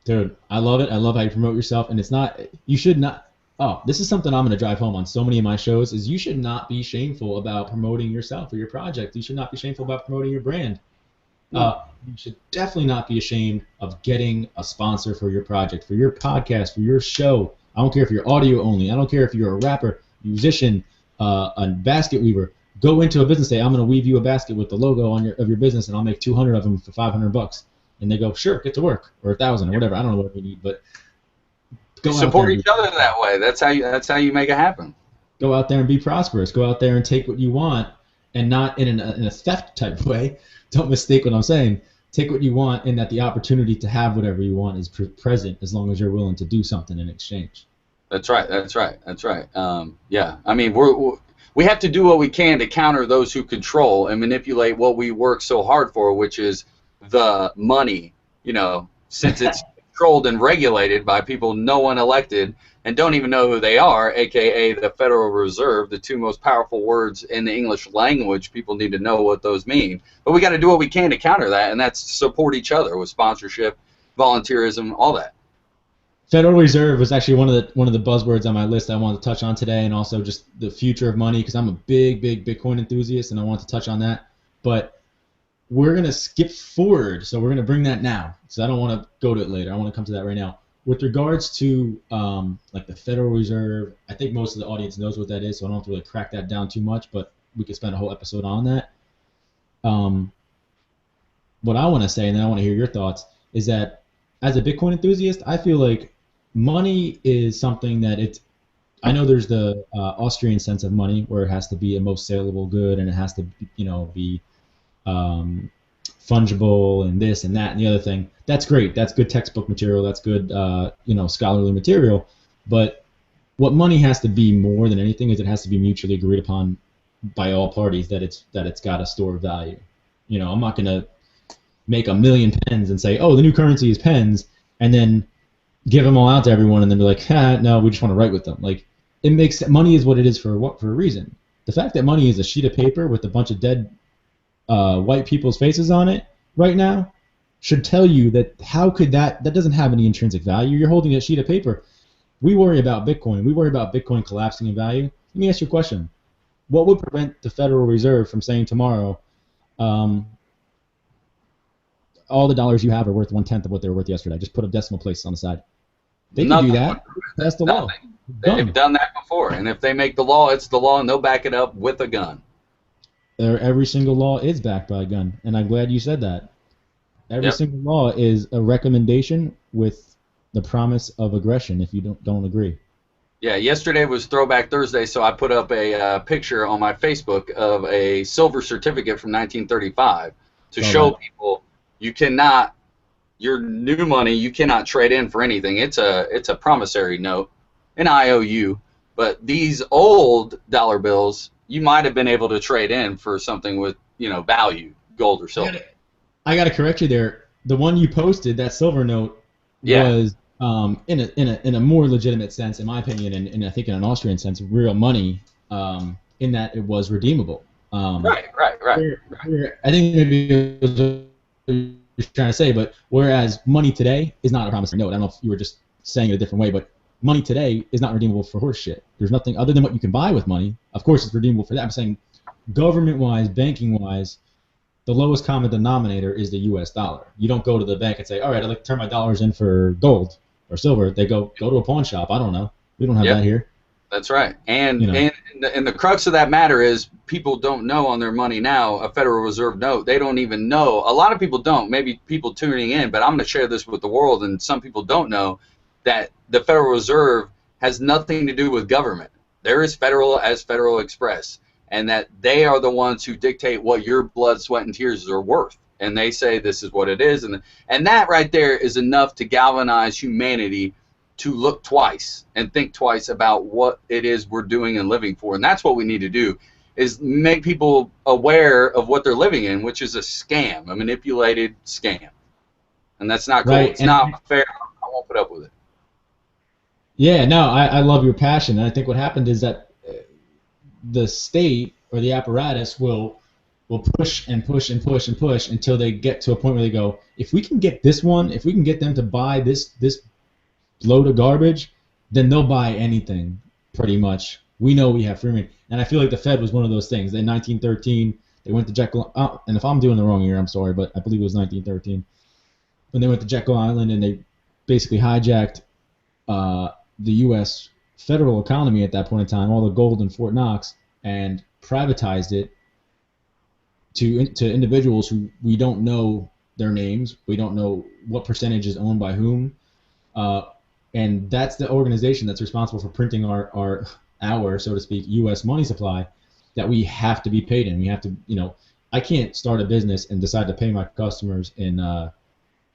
Dude, I love it. I love how you promote yourself, and you should not. Oh, this is something I'm going to drive home on so many of my shows, is you should not be shameful about promoting yourself or your project. You should not be shameful about promoting your brand. You should definitely not be ashamed of getting a sponsor for your project, for your podcast, for your show. I don't care if you're audio only. I don't care if you're a rapper, musician, a basket weaver. Go into a business, say, I'm going to weave you a basket with the logo of your business, and I'll make 200 of them for $500. And they go, sure, get to work, or 1,000 or whatever. I don't know what we need, but support each other that way. That's how you make it happen. Go out there and be prosperous. Go out there and take what you want, and not in a theft type of way. Don't mistake what I'm saying. Take what you want, and that the opportunity to have whatever you want is present, as long as you're willing to do something in exchange. That's right. That's right. That's right. Yeah. I mean, we have to do what we can to counter those who control and manipulate what we work so hard for, which is the money. You know, since it's controlled and regulated by people no one elected and don't even know who they are, aka the Federal Reserve, the two most powerful words in the English language. People need to know what those mean. But we got to do what we can to counter that, and that's support each other with sponsorship, volunteerism, all that. Federal Reserve was actually one of the buzzwords on my list I wanted to touch on today, and also just the future of money, because I'm a big Bitcoin enthusiast, and I want to touch on that. But we're gonna skip forward, so we're gonna bring that now. So I don't want to go to it later. I want to come to that right now. With regards to like the Federal Reserve, I think most of the audience knows what that is, so I don't have to really crack that down too much. But we could spend a whole episode on that. What I want to say, and then I want to hear your thoughts, is that as a Bitcoin enthusiast, I feel like money is something that I know there's the Austrian sense of money where it has to be a most saleable good and it has to, be fungible and this and that and the other thing. That's great. That's good textbook material. That's good, scholarly material. But what money has to be more than anything is it has to be mutually agreed upon by all parties that it's got a store of value. I'm not gonna make 1 million pens and say, oh, the new currency is pens, and then give them all out to everyone, and then be like, no, we just want to write with them. Like, it makes money is what it is for a reason. The fact that money is a sheet of paper with a bunch of dead white people's faces on it right now should tell you that how could that doesn't have any intrinsic value. You're holding a sheet of paper. We worry about Bitcoin. We worry about Bitcoin collapsing in value. Let me ask you a question. What would prevent the Federal Reserve from saying tomorrow, all the dollars you have are worth 1/10 of what they were worth yesterday? Just put a decimal place on the side. They can do that. That's the law. They've done that before, and if they make the law, it's the law, and they'll back it up with a gun. Every single law is backed by a gun, and I'm glad you said that. Every single law is a recommendation with the promise of aggression if you don't agree. Yeah, yesterday was Throwback Thursday, so I put up a picture on my Facebook of a silver certificate from 1935 to show people you cannot, your new money, you cannot trade in for anything. It's a promissory note, an IOU. But these old dollar bills, you might have been able to trade in for something with, value, gold or silver. I got to correct you there. The one you posted, that silver note, was in a more legitimate sense, in my opinion, and I think in an Austrian sense, real money, in that it was redeemable. Right. I think maybe it was what you're trying to say, but whereas money today is not a promissory note. I don't know if you were just saying it a different way, but money today is not redeemable for horse shit. There's nothing other than what you can buy with money. Of course, it's redeemable for that. I'm saying government-wise, banking-wise, the lowest common denominator is the U.S. dollar. You don't go to the bank and say, all right, I'd like to turn my dollars in for gold or silver. They go to a pawn shop. I don't know. We don't have that here. That's right. And the crux of that matter is people don't know on their money now, a Federal Reserve note. They don't even know. A lot of people don't. Maybe people tuning in, but I'm going to share this with the world, and some people don't know that the Federal Reserve has nothing to do with government. There is Federal as Federal Express, and that they are the ones who dictate what your blood, sweat, and tears are worth. And they say this is what it is. And that right there is enough to galvanize humanity to look twice and think twice about what it is we're doing and living for. And that's what we need to do, is make people aware of what they're living in, which is a scam, a manipulated scam. And that's not cool. Right. It's not fair. I won't put up with it. Yeah, no, I love your passion. And I think what happened is that the state or the apparatus will push and push and push and push until they get to a point where they go, if we can get this one, if we can get them to buy this load of garbage, then they'll buy anything, pretty much. We know we have free reign. And I feel like the Fed was one of those things. In 1913, they went to Jekyll, and if I'm doing the wrong year, I'm sorry, but I believe it was 1913. When they went to Jekyll Island and they basically hijacked the U.S. federal economy at that point in time, all the gold in Fort Knox, and privatized it to individuals who we don't know their names, we don't know what percentage is owned by whom, and that's the organization that's responsible for printing our so to speak, U.S. money supply that we have to be paid in. We have to, I can't start a business and decide to pay my customers in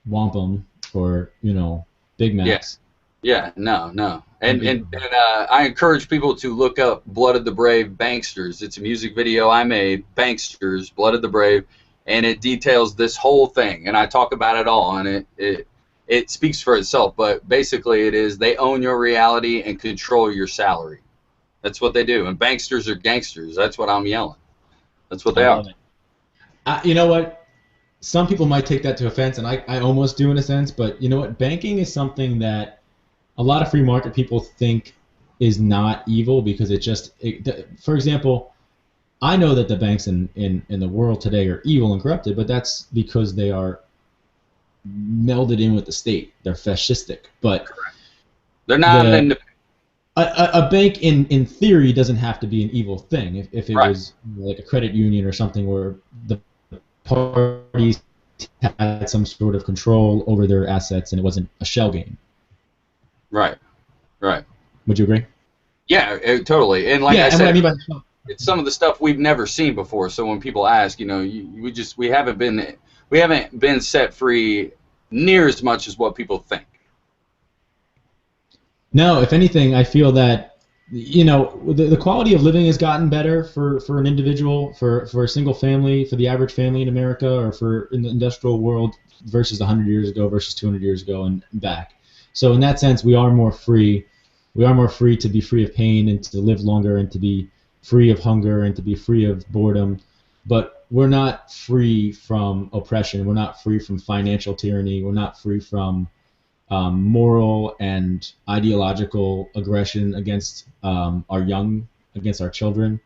wampum or Big Macs. Yeah, no. And I encourage people to look up Blood of the Brave Banksters. It's a music video I made, Banksters, Blood of the Brave, and it details this whole thing. And I talk about it all, and it speaks for itself. But basically, it is they own your reality and control your salary. That's what they do. And banksters are gangsters. That's what I'm yelling. That's what I they are. love it. You know what? Some people might take that to offense, and I almost do in a sense. But you know what? Banking is something that a lot of free market people think is not evil because for example, I know that the banks in the world today are evil and corrupted, but that's because they are melded in with the state. They're fascistic. But they're not a bank in theory doesn't have to be an evil thing. If it right. was like a credit union or something where the parties had some sort of control over their assets and it wasn't a shell game. Right. Would you agree? Yeah, totally. And like I said, what I mean by it's some of the stuff we've never seen before. So when people ask, we haven't been set free near as much as what people think. No, if anything, I feel that the quality of living has gotten better for an individual, for a single family, for the average family in America, or for in the industrial world versus 100 years ago versus 200 years ago and back. So in that sense, we are more free. We are more free to be free of pain and to live longer and to be free of hunger and to be free of boredom. But we're not free from oppression. We're not free from financial tyranny. We're not free from moral and ideological aggression against against our children.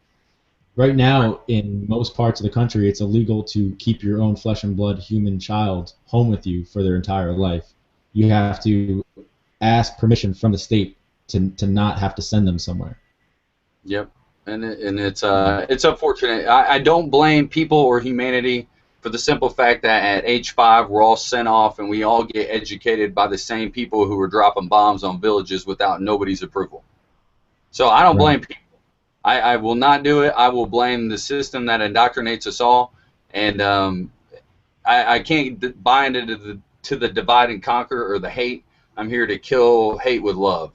Right now, in most parts of the country, it's illegal to keep your own flesh and blood human child home with you for their entire life. You have to ask permission from the state to not have to send them somewhere. Yep, and it's unfortunate. I don't blame people or humanity for the simple fact that at age 5 we're all sent off and we all get educated by the same people who were dropping bombs on villages without nobody's approval. So I don't blame people. I will not do it. I will blame the system that indoctrinates us all, and I can't buy into the divide and conquer or the hate. I'm here to kill hate with love.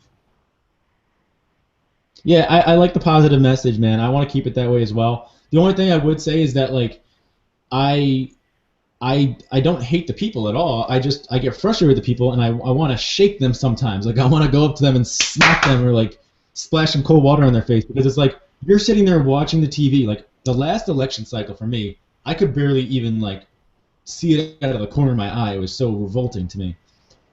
Yeah, I like the positive message, man. I want to keep it that way as well. The only thing I would say is that like I don't hate the people at all. I get frustrated with the people, and I want to shake them sometimes. Like I want to go up to them and smack them or like splash some cold water on their face, because it's like you're sitting there watching the TV. Like the last election cycle for me, I could barely even like see it out of the corner of my eye. It was so revolting to me.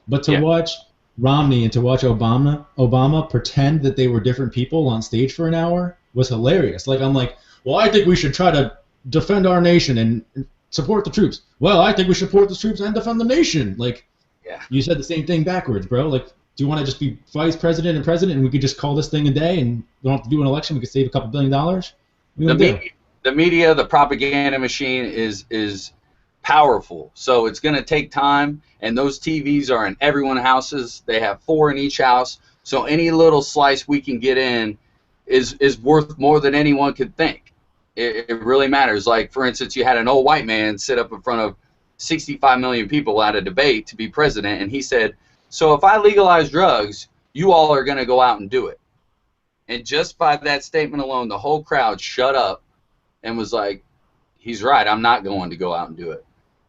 But to watch Romney and to watch Obama pretend that they were different people on stage for an hour was hilarious. Like I'm like, well, I think we should try to defend our nation and support the troops. Well, I think we should support the troops and defend the nation. Like, you said the same thing backwards, bro. Like, do you want to just be vice president and president, and we could just call this thing a day, and we don't have to do an election? We could save a couple $1 billion. The media, the propaganda machine is powerful. So it's going to take time, and those TVs are in everyone's houses. They have 4 in each house. So any little slice we can get in is worth more than anyone could think. It really matters. Like, for instance, you had an old white man sit up in front of 65 million people at a debate to be president, and he said, so if I legalize drugs, you all are going to go out and do it. And just by that statement alone, the whole crowd shut up and was like, he's right, I'm not going to go out and do it.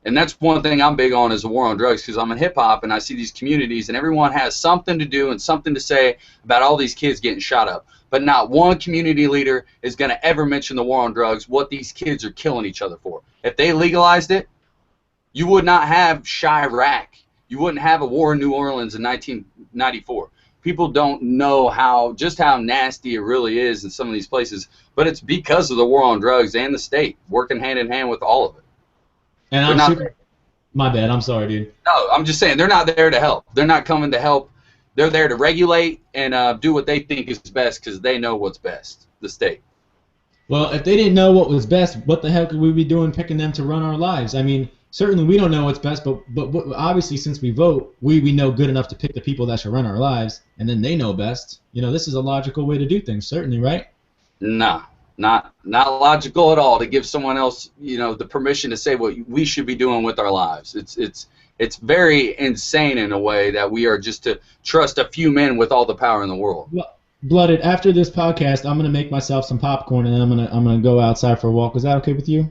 And that's one thing I'm big on is the war on drugs, because I'm in hip-hop and I see these communities and everyone has something to do and something to say about all these kids getting shot up. But not one community leader is going to ever mention the war on drugs, what these kids are killing each other for. If they legalized it, you would not have Chirac. You wouldn't have a war in New Orleans in 1994. People don't know just how nasty it really is in some of these places, but it's because of the war on drugs and the state working hand in hand with all of it. And my bad, I'm sorry, dude. No, I'm just saying they're not there to help. They're not coming to help. They're there to regulate and do what they think is best because they know what's best, the state. Well, if they didn't know what was best, what the hell could we be doing picking them to run our lives? I mean, certainly we don't know what's best, but obviously since we vote, we know good enough to pick the people that should run our lives, and then they know best. You know, this is a logical way to do things, certainly, right? Nah, Not logical at all to give someone else, the permission to say what we should be doing with our lives. It's very insane in a way that we are just to trust a few men with all the power in the world. Well, Blooded, after this podcast, I'm gonna make myself some popcorn and then I'm gonna go outside for a walk. Is that okay with you?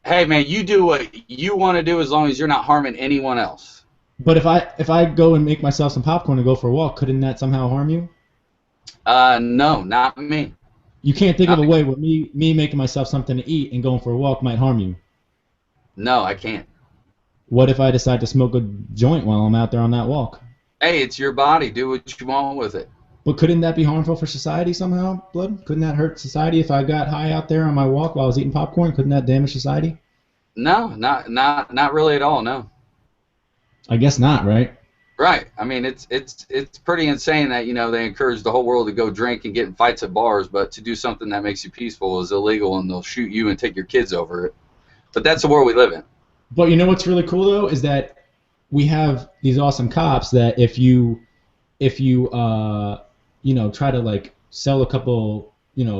Hey man, you do what you want to do as long as you're not harming anyone else. But if I go and make myself some popcorn and go for a walk, couldn't that somehow harm you? No, not me. You can't think of a way where me making myself something to eat and going for a walk might harm you. No, I can't. What if I decide to smoke a joint while I'm out there on that walk? Hey, it's your body. Do what you want with it. But couldn't that be harmful for society somehow, Blood? Couldn't that hurt society if I got high out there on my walk while I was eating popcorn? Couldn't that damage society? No, not really at all, no. I guess not, right? Right. I mean, it's pretty insane that, they encourage the whole world to go drink and get in fights at bars, but to do something that makes you peaceful is illegal, and they'll shoot you and take your kids over it. But that's the world we live in. But you know what's really cool, though, is that we have these awesome cops that if you try to, like, sell a couple,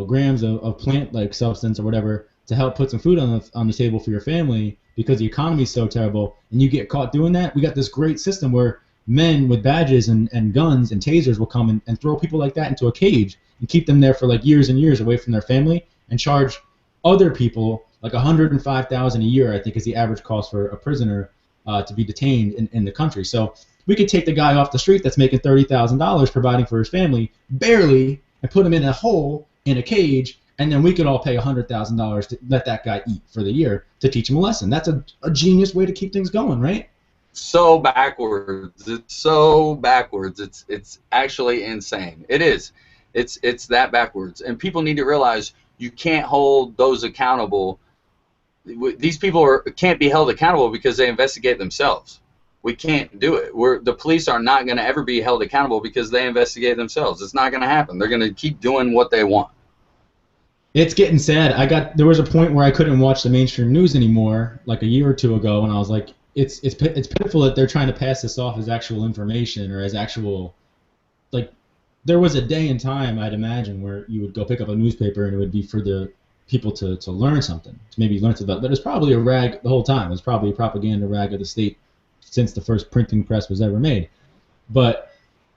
grams of plant-like substance or whatever to help put some food on the table for your family because the economy is so terrible, and you get caught doing that, we got this great system where men with badges and guns and tasers will come and throw people like that into a cage and keep them there for like years and years away from their family and charge other people like $105,000 a year, I think is the average cost for a prisoner to be detained in the country. So we could take the guy off the street that's making $30,000 providing for his family, barely, and put him in a hole in a cage, and then we could all pay $100,000 to let that guy eat for the year to teach him a lesson. That's a genius way to keep things going, right? So backwards. It's so backwards. It's actually insane. It is. It's that backwards. And people need to realize you can't hold those accountable. These people can't be held accountable because they investigate themselves. We can't do it. The police are not going to ever be held accountable because they investigate themselves. It's not going to happen. They're going to keep doing what they want. It's getting sad. There was a point where I couldn't watch the mainstream news anymore, like a year or two ago, and I was like, it's pitiful that they're trying to pass this off as actual information or as actual, like, there was a day and time, I'd imagine, where you would go pick up a newspaper and it would be for the people to learn something, to maybe learn something. But it's probably a rag the whole time. It's probably a propaganda rag of the state since the first printing press was ever made. But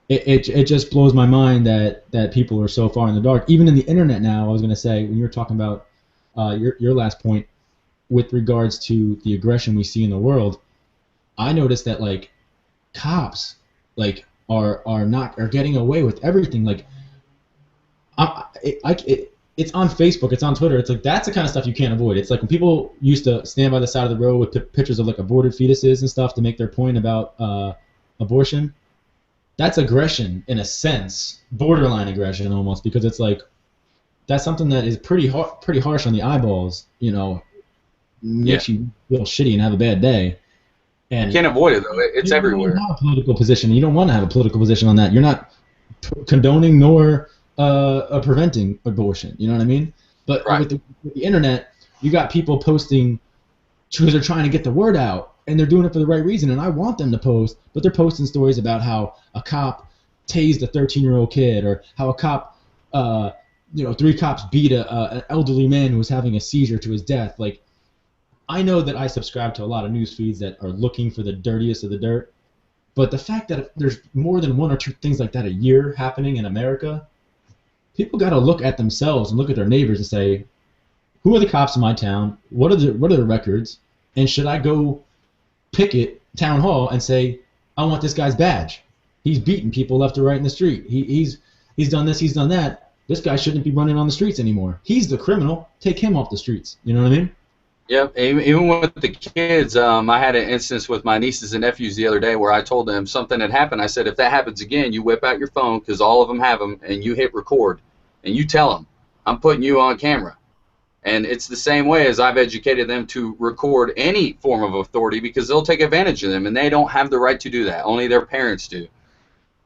it just blows my mind that people are so far in the dark. Even in the internet now, I was going to say, when you were talking about your last point with regards to the aggression we see in the world, I noticed that, like, cops, like, are getting away with everything. Like, it's on Facebook, it's on Twitter. It's like, that's the kind of stuff you can't avoid. It's like when people used to stand by the side of the road with pictures of, like, aborted fetuses and stuff to make their point about abortion. That's aggression in a sense, borderline aggression almost, because it's like that's something that is pretty harsh on the eyeballs. Makes you feel shitty and have a bad day. And you can't avoid it, though. It's everywhere. You don't have a political position. You don't want to have a political position on that. You're not condoning nor preventing abortion. You know what I mean? But right. with the internet, you got people posting because they're trying to get the word out, and they're doing it for the right reason. And I want them to post, but they're posting stories about how a cop tased a 13-year-old kid, or how a cop, 3 cops beat an elderly man who was having a seizure to his death. Like, I know that I subscribe to a lot of news feeds that are looking for the dirtiest of the dirt, but the fact that there's more than 1 or 2 things like that a year happening in America, people got to look at themselves and look at their neighbors and say, who are the cops in my town? What are the records? And should I go picket town hall and say, I want this guy's badge? He's beating people left or right in the street. He's done this, he's done that. This guy shouldn't be running on the streets anymore. He's the criminal. Take him off the streets. You know what I mean? Yep. Even with the kids, I had an instance with my nieces and nephews the other day where I told them something had happened. I said, if that happens again, you whip out your phone, because all of them have them, and you hit record, and you tell them, I'm putting you on camera. And it's the same way as I've educated them to record any form of authority, because they'll take advantage of them, and they don't have the right to do that. Only their parents do.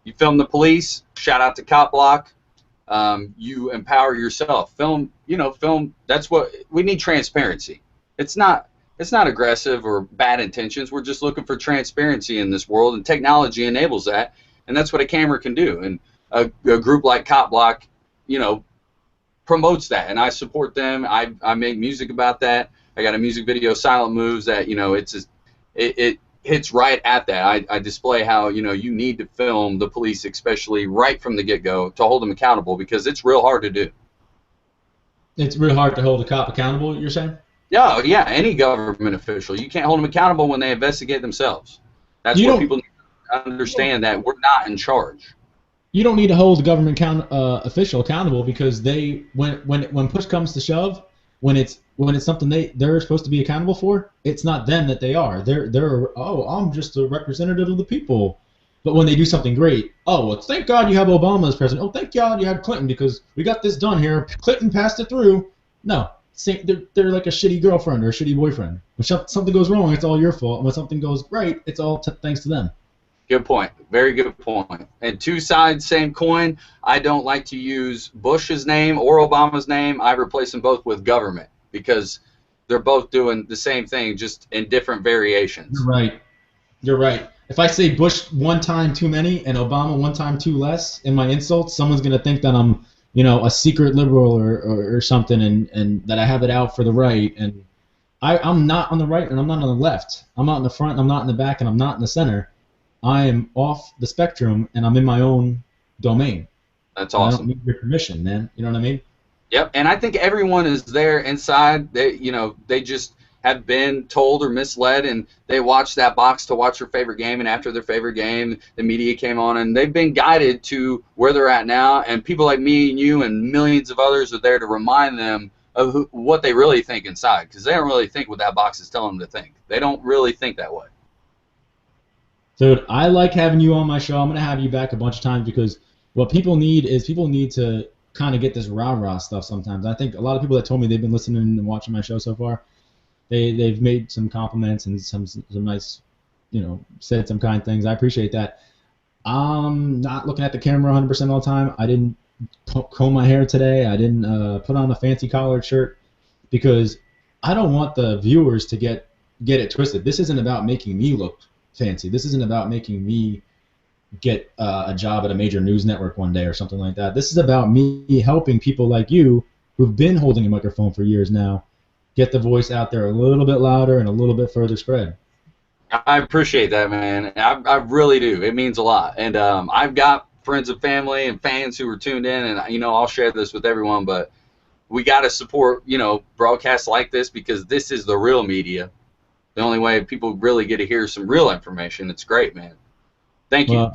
You film the police, shout out to Cop Block. You empower yourself. Film. That's what we need. Transparency. It's not aggressive or bad intentions. We're just looking for transparency in this world, and technology enables that, and that's what a camera can do. And a group like Cop Block, promotes that, and I support them. I make music about that. I got a music video, Silent Moves, that, you know, it hits right at that. I display how, you know, you need to film the police, especially right from the get-go, to hold them accountable, because it's real hard to do. It's real hard to hold a cop accountable, you're saying? Yeah, yeah, any government official. You can't hold them accountable when they investigate themselves. That's what people need to understand, that we're not in charge. You don't need to hold the government official accountable, because they, when push comes to shove, when it's something they're supposed to be accountable for, it's not them that they are. They're I'm just a representative of the people. But when they do something great, well, thank God you have Obama as president. Oh, thank God you had Clinton, because we got this done here. Clinton passed it through. No, they're like a shitty girlfriend or a shitty boyfriend. When something goes wrong, it's all your fault. And when something goes right, it's all thanks to them. Good point. Very good point. And two sides, same coin. I don't like to use Bush's name or Obama's name. I replace them both with government, because they're both doing the same thing, just in different variations. You're right. You're right. If I say Bush one time too many and Obama one time too less in my insults, someone's going to think that I'm, you know, a secret liberal or something, and that I have it out for the right. And I'm not on the right, and I'm not on the left. I'm not in the front, and I'm not in the back, and I'm not in the center. I am off the spectrum, and I'm in my own domain. That's awesome. I don't need your permission, man. You know what I mean? Yep. And I think everyone is there inside. They just have been told or misled, and they watched that box to watch their favorite game, and after their favorite game, the media came on, and they've been guided to where they're at now. And people like me and you and millions of others are there to remind them of what they really think inside, because they don't really think what that box is telling them to think. They don't really think that way. Dude, I like having you on my show. I'm going to have you back a bunch of times, because what people need to kind of get this rah-rah stuff sometimes. I think a lot of people that told me they've been listening and watching my show so far, they've made some compliments and some nice, you know, said some kind things. I appreciate that. I'm not looking at the camera 100% all the time. I didn't comb my hair today. I didn't put on a fancy collared shirt, because I don't want the viewers to get it twisted. This isn't about making me look fancy. This isn't about making me get a job at a major news network one day or something like that. This is about me helping people like you, who've been holding a microphone for years now, get the voice out there a little bit louder and a little bit further spread. I appreciate that, man. I really do. It means a lot. And I've got friends and family and fans who are tuned in, and, you know, I'll share this with everyone, but we got to support, you know, broadcasts like this, because this is the real media. The only way people really get to hear some real information. It's great, man. Thank you.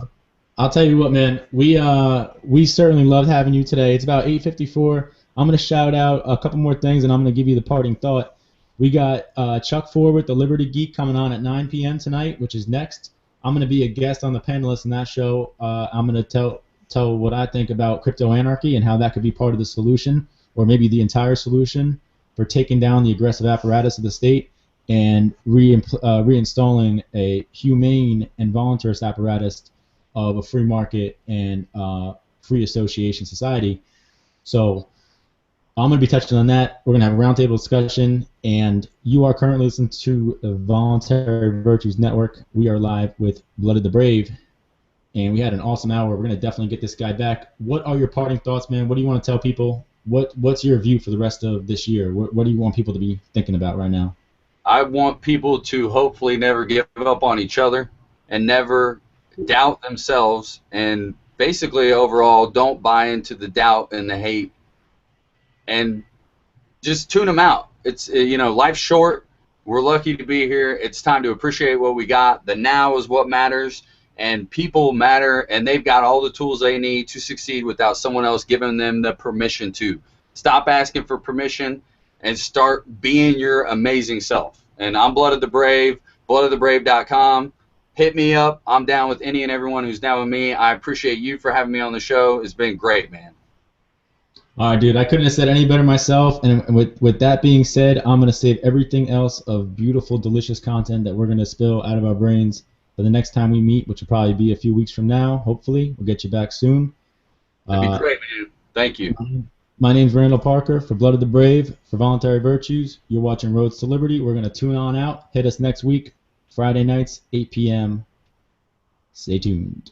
I'll tell you what, man. We certainly loved having you today. It's about 8:54. I'm going to shout out a couple more things, and I'm going to give you the parting thought. We got Chuck Forward, the Liberty Geek, coming on at 9 p.m. tonight, which is next. I'm going to be a guest on the panelist in that show. I'm going to tell what I think about crypto anarchy and how that could be part of the solution, or maybe the entire solution, for taking down the aggressive apparatus of the state and reinstalling a humane and voluntarist apparatus of a free market and free association society. So I'm going to be touching on that. We're going to have a roundtable discussion, and you are currently listening to the Voluntary Virtues Network. We are live with Blooded the Brave, and we had an awesome hour. We're going to definitely get this guy back. What are your parting thoughts, man? What do you want to tell people? What's your view for the rest of this year? What do you want people to be thinking about right now? I want people to hopefully never give up on each other and never doubt themselves, and basically overall don't buy into the doubt and the hate, and just tune them out. It's, you know, life's short. We're lucky to be here. It's time to appreciate what we got. The now is what matters, and people matter, and they've got all the tools they need to succeed without someone else giving them the permission to. Stop asking for permission and start being your amazing self. And I'm Blooded the Brave, bloodofthebrave.com. Hit me up. I'm down with any and everyone who's down with me. I appreciate you for having me on the show. It's been great, man. All right, dude. I couldn't have said any better myself. And with that being said, I'm going to save everything else of beautiful, delicious content that we're going to spill out of our brains for the next time we meet, which will probably be a few weeks from now. Hopefully, we'll get you back soon. That'd be great, man. Thank you. My name's Randall Parker for Blood of the Brave, for Voluntary Virtues. You're watching Roads to Liberty. We're going to tune on out. Hit us next week, Friday nights, 8 p.m. Stay tuned.